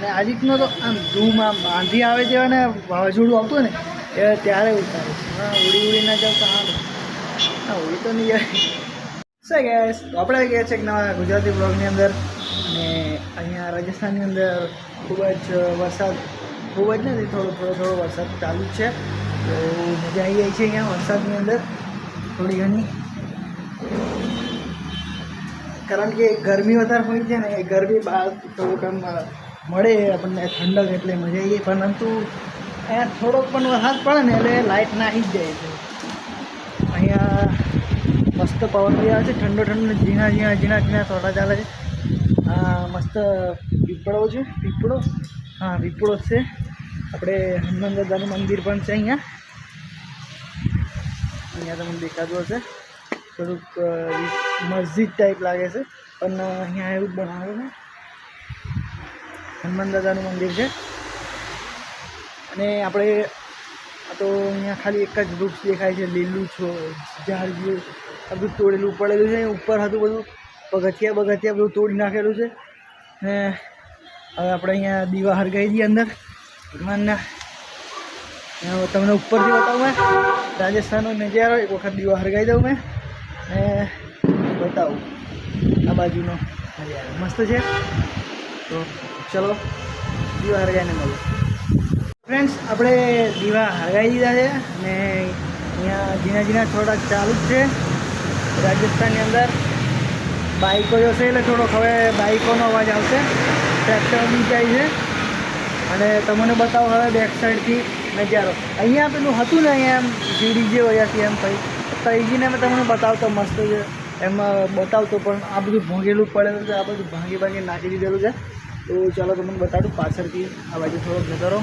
અને આ રીતનો તો આમ ધૂમ આમ આંધી આવે જેવા ને વાવાઝોડું આવતું હોય ને એ ત્યારે ઉતારે. હા, ઉડી ના જાવ તો હા ઉડી તો નહીં જાય. સે ગેસ તો આપણે ગયા છે એક નવા ગુજરાતી બ્લોગની અંદર. અને અહીંયા રાજસ્થાનની અંદર ખૂબ જ વરસાદ, ખૂબ જ નથી, થોડો વરસાદ ચાલુ જ છે. તો મજા આવી જાય છે અહીંયા વરસાદની અંદર થોડી ઘણી, કારણ કે ગરમી વધારે હોય છે ને, એ ગરમી બહાર થોડુંક આમ મળે આપણને ઠંડક, એટલે મજા આવી જાય. પરંતુ અહીંયા થોડોક પણ વરસાદ પડે ને એટલે લાઇટ નાહી જ જાય છે. અહીંયા મસ્ત પવન બી આવે છે, ઠંડો ઝીણા થોડા ચાલે છે. મસ્ત પીપળો છે, પીપળો છે. આપણે હનુમાન દાદાનું મંદિર પણ છે અહીંયા તમને દેખાતું હશે. થોડુંક મસ્જિદ ટાઈપ લાગે છે, પણ અહીંયા એવું જ બનાવેલું છે. હનુમાન દાદાનું મંદિર છે. અને આપણે આ તો અહીંયા ખાલી એક જ વૃક્ષ દેખાય છે, લીલું ઝાડ જેવું. આ બધું તોડેલું પડેલું છે. ઉપર હતું બધું પગથિયા બધું તોડી નાખેલું છે. ને હવે આપણે અહીંયા દીવા હરગાઈ દઈએ અંદર ભગવાનના. તમને ઉપરથી બતાવું મેં રાજસ્થાનનો નજારો. એક વખત દીવા હરગાઈ દઉં મેં ને બતાવું આ બાજુનો નજારો. મસ્ત છે. તો ચલો દીવા હરગાઈને મળો. ફ્રેન્ડ્સ, આપણે દીવા હરગાઈ દીધા છે અને અહીંયા ઝીણા થોડાક ચાલુ જ છે રાજસ્થાનની અંદર. બાઇકો જશે એટલે થોડોક હવે બાઇકોનો અવાજ આવશે. ટ્રેક્ટર બી જાય છે. અને તમને બતાવો હવે બેક સાઈડથી નજારો. અહીંયા પેલું હતું ને, અહીંયા એમ સીડી જે અહીંયાથી એમ તઈજીને મેં તમને બતાવતો મસ્ત છે, એમાં બતાવતો, પણ આ બધું ભોંગેલું પડેલું છે. આ બધું ભાંગી નાખી દીધેલું છે. તો ચાલો તમને બતાડું પાછળથી આ બાજુ થોડોક જતો રહો.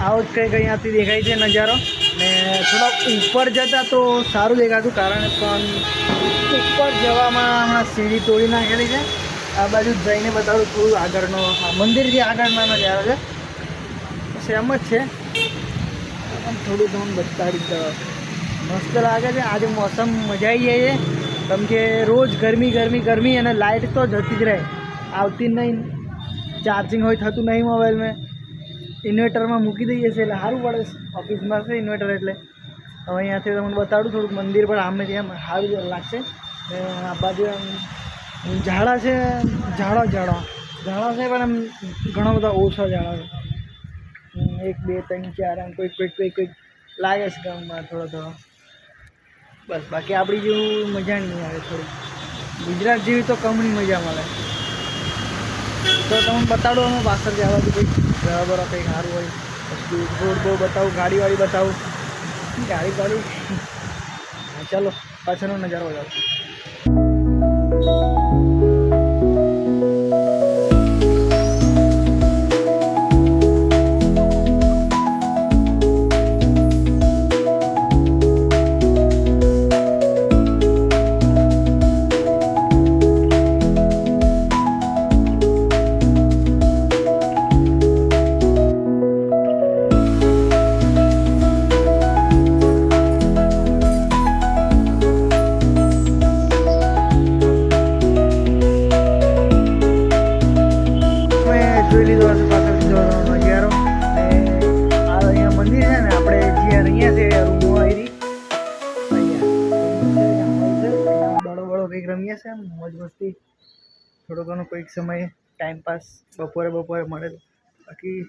આવો જ કંઈક અહીંયાથી દેખાય છે નજારો. ને થોડા ઉપર જતા તો સારું દેખાતું, કારણ પણ ઉપર જવામાં હમણાં સીડી તોડી નાખેલી છે. આ બાજુ જઈને બતાડું થોડું આગળનો મંદિરથી આગળના નજારો છે. સેમ જ છે, પણ થોડું તમને બતાડી દો. મસ્ત લાગે છે. આજે મોસમ મજા આવી જાય છે, કેમ કે રોજ ગરમી અને લાઇટ તો જતી જ રહે, આવતી જ નહીં. ચાર્જિંગ હોય થતું નહીં મોબાઈલમાં. ઇન્વર્ટરમાં મૂકી દઈએ છીએ એટલે સારું પડે. ઓફિસમાં છે ઇન્વર્ટર, એટલે હવે અહીંયાથી તમને બતાડું થોડુંક મંદિર પણ આમેથી એમ સારું લાગશે. આ બાજુ એમ ઝાડા છે, ઝાડા છે, પણ એમ ઘણા બધા ઓછા ઝાડા છે. 1 2 3 4 એમ કોઈક લાગે છે ગામમાં થોડો. બસ, બાકી આપણી જેવું મજા નહીં આવે. થોડી ગુજરાત જેવી તો કમની મજા મળે. તો તમને બતાડો અમે પાછળ જવાથી કંઈક બરાબર કંઈક સારું હોય. પછી રોડ બતાવું, ગાડી બતાવું. હા, ચાલો પાછળનો નજારો બતાવો. જોઈ લીધો હશે પાછળથી નજારો. ને આ અહીંયા મંદિર છે ને, આપણે જ્યાં અહીંયા છે રૂમો આવી અહીંયા બળો કંઈક રમીએ છે, મોજ મસ્તી થોડો ઘણો કોઈક સમય ટાઈમપાસ બપોરે મળે. બાકી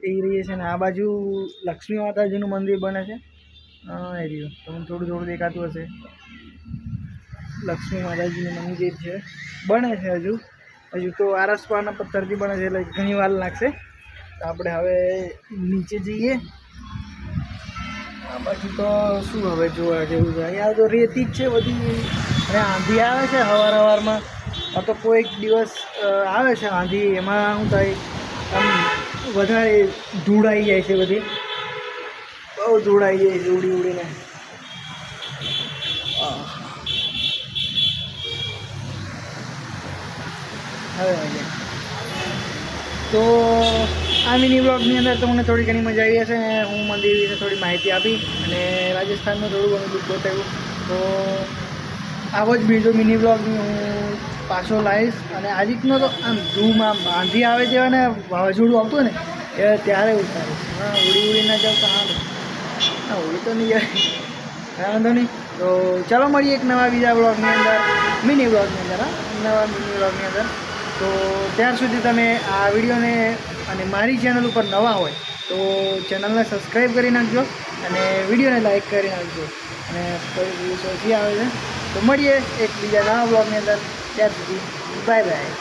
એ રહીએ છે ને આ બાજુ લક્ષ્મી માતાજીનું મંદિર બને છે. એ રહ્યું તમને થોડું દેખાતું હશે. લક્ષ્મી માતાજીનું મંદિર છે, બને છે હજુ તો આરસપાના પથ્થરથી બને છે, એટલે ઘણી વાર લાગશે. તો આપણે હવે નીચે જઈએ. આ બાજુ તો શું હવે જોવા જેવું છે? અહીંયા તો રેતી જ છે બધી. અને આંધી આવે છે સવારમાં. આ તો કોઈક દિવસ આવે છે આંધી, એમાં શું થાય, આમ વધારે ધૂળ આવી જાય છે. બધી બહુ ધૂળ આવી જાય છે ઉડીને. હવે મળીએ. તો આ મિની બ્લોગની અંદર તમને થોડી ઘણી મજા આવી હશે. હું મંદિર વિશે થોડી માહિતી આપી અને રાજસ્થાનનું થોડું ઘણું દુઃખ બતાવ્યું. તો આવો જ બીજો મિની બ્લોગ હું પાછો લાવીશ. અને આ રીતનો તો આમ ધૂમ આમ બાંધી આવે તેવા ને વાવાઝોડું આવતું ને એ ત્યારે ઉતારીશ. હા, ઉડી ના જાવ તો હા ઉડી તો નહીં જાય, વાંધો નહીં. તો ચાલો મળીએ એક નવા બીજા બ્લોગની અંદર, મિની બ્લોગની અંદર. નવા મિની બ્લોગની અંદર. તો ત્યાર સુધી તમે આ વિડીયોને અને મારી ચેનલ ઉપર નવા હોય તો ચેનલને સબસ્ક્રાઈબ કરી નાખજો અને વિડીયોને લાઈક કરી નાખજો. અને કોઈ દિવસ ઓછી આવે છે તો મળીએ એક બીજા નવા બ્લોગની અંદર. ત્યાર સુધી બાય બાય.